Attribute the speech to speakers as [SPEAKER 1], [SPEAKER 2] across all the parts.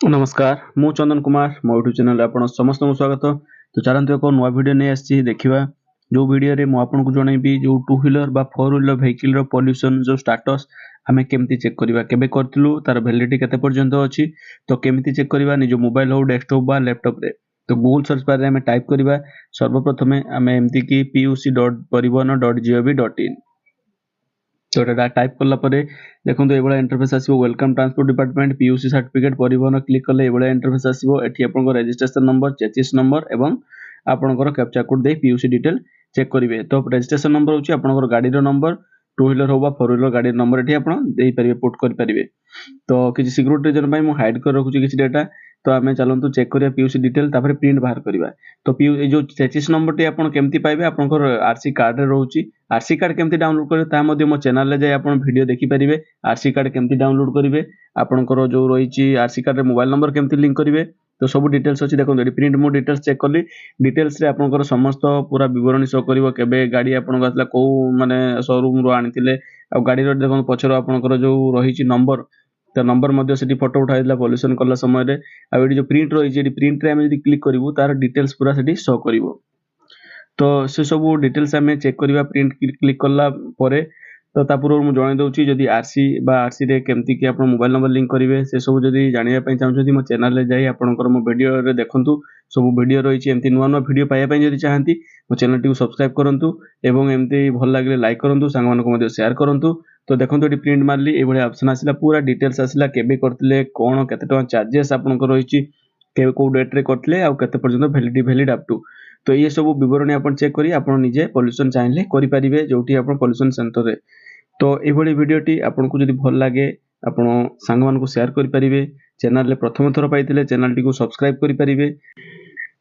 [SPEAKER 1] नमस्कार मु चंदन कुमार मो यूट्यूब चैनल आपण समस्त स्वागत। तो चलते एक नुआ वीडियो नहीं आसी देखा जो वीडियो रे मु आपको जनइबी जो 2 व्हीलर बा 4 व्हीलर व्हीकल रो पोल्यूशन जो स्टेटस आमे केमती चेक करबा केबे करथिलु तार वैलिडिटी केते पर्यंत अछि तो केमती चेक करबा निजो मोबाइल हो डेस्कटॉप बा लैपटॉप रे। तो गूगल सर्च बार रे आमे टाइप करबा सर्वप्रथमे आमे एमती की puc.parivahan.gov.in तो डाटा टाइप करला परे देखो ये इंटरफेस आसीबो welcome transport department PUC certificate परिवहन क्लिक कले ये इंटरफेस आसीबो एठी आपन रजिस्ट्रेशन नंबर चेसिस नंबर एवं आपनकर कैप्चा कोड दे पीयूसी डिटेल चेक करिवे। तो रजिस्ट्रेशन नंबर होची आपनकर गाड़ी रो नंबर 2 व्हीलर हो बा 4 व्हीलर गाड़ी नंबर एठी आपन देई परिवे पुट कर परिवे। तो किछि सिक्योरिटी रीजन पई मु हाइड कर रखुची किछि डाटा तो आमे चलंतु चेक करिया पीयूसी डिटेल तापर प्रिंट बाहर करिवा। तो पीयू ए जो चेसिस नंबर टी आपन केमती पाइबे आपनकर आरसी कार्ड रे रहउची आरसी कार्ड केमती डाउनलोड करे ता मध्ये मो चैनल ले जाय आपन वीडियो देखि परिबे आरसी कार्ड केमती डाउनलोड करिवे आपनकर जो रहिची आरसी कार्ड रे मोबाइल नंबर केमती लिंक करिवे तो सब डिटेल्स अछि देखो प्रिंट मो डिटेल्स चेक करली डिटेल्स रे आपनकर समस्त पूरा विवरणी शो करिवो केबे गाड़ी आपन आसला को माने शोरूम रो आनिथिले आ गाड़ी रो देखो पछरो आपनकर जो रहिची नंबर तो नंबर मध्ये सेठी फोटो उठाइला पोल्यूशन करला समय रे आ एडी जो प्रिंट रहिची एडी प्रिंट रे हम यदि क्लिक करिवो तार डिटेल्स पूरा सेठी शो करिवो। तो से सब डिटेल्स आमे चेक करबा प्रिंट क्लिक करला परे तो ता पूर्व मु जणाइ दउची जदी आरसी बा आरसी रे केमती कि आपन मोबाइल नंबर लिंक करिवे से सब जदी जानिया पई चाहू जदी मो चैनल ले जाई आपनकर मो वीडियो रे देखंतु सब वीडियो रहिची एमती नुवा नुवा वीडियो पाया पई जदी चाहंती मो चैनल टी को सब्सक्राइब करंतु एवं एमती भल लागले लाइक करंतु संग मानको मध्ये शेयर करंतु। तो देखंतु एटी प्रिंट मारली ए भले ऑप्शन आसिला पूरा डिटेल्स आसिला केबे करथिले कोन केते टका चार्जेस आपनकर रहिची के को डेट रे करथिले आ केते पर्यंत वैलिड अप टू तो ये सब विवरणी अपन चेक करी अपन निजे पोल्यूशन चाहिले करि परिबे जोटी अपन पोल्यूशन सेंटर रे। तो ए भली वीडियोटी आपन को जदी भल लागे आपण संग मान को शेयर करि परिबे चैनल रे प्रथम थर पाइथिले चैनल टी को सब्सक्राइब करि परिबे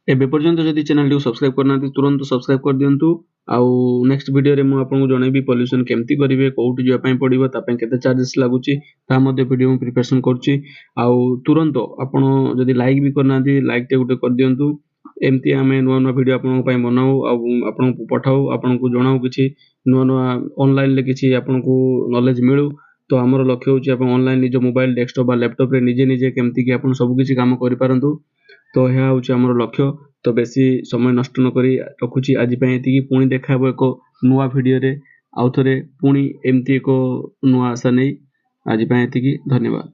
[SPEAKER 1] एबे पर्यंत जदी चैनल टी को सब्सक्राइब करनाती तुरंत सब्सक्राइब कर दियंतु। आउ नेक्स्ट वीडियो रे मु आपन को जणैबी पोल्यूशन केमती करिवे कोउटी जिया पई पडिबो ता पई केते चार्जेस लागुची ता मध्ये वीडियो मु प्रिपरेशन करची। आउ तुरंत आपण जदी लाइक भी करनाती लाइक ते गुटे कर दियंतु एमती आमे नुवा नुवा वीडियो आपन पई बनाऊ आ आपन को पठाऊ आपन को जणाऊ किछि नुवा नुवा ऑनलाइन ले किछि आपन को नॉलेज मिलू। तो हमर लक्ष्य होची आपन ऑनलाइन निज मोबाइल डेस्कटॉप बा लैपटॉप रे निजे निजे केमती कि आपन सब किछि काम करि पारंतु। तो यह होची हमर लक्ष्य तो बेसी समय नष्ट न करी रखुची आज पई एति कि पुणी देखाबो एको नुवा वीडियो रे आउ थरे पुणी एमती एको नुवा आशा नै आज पई एति कि धन्यवाद।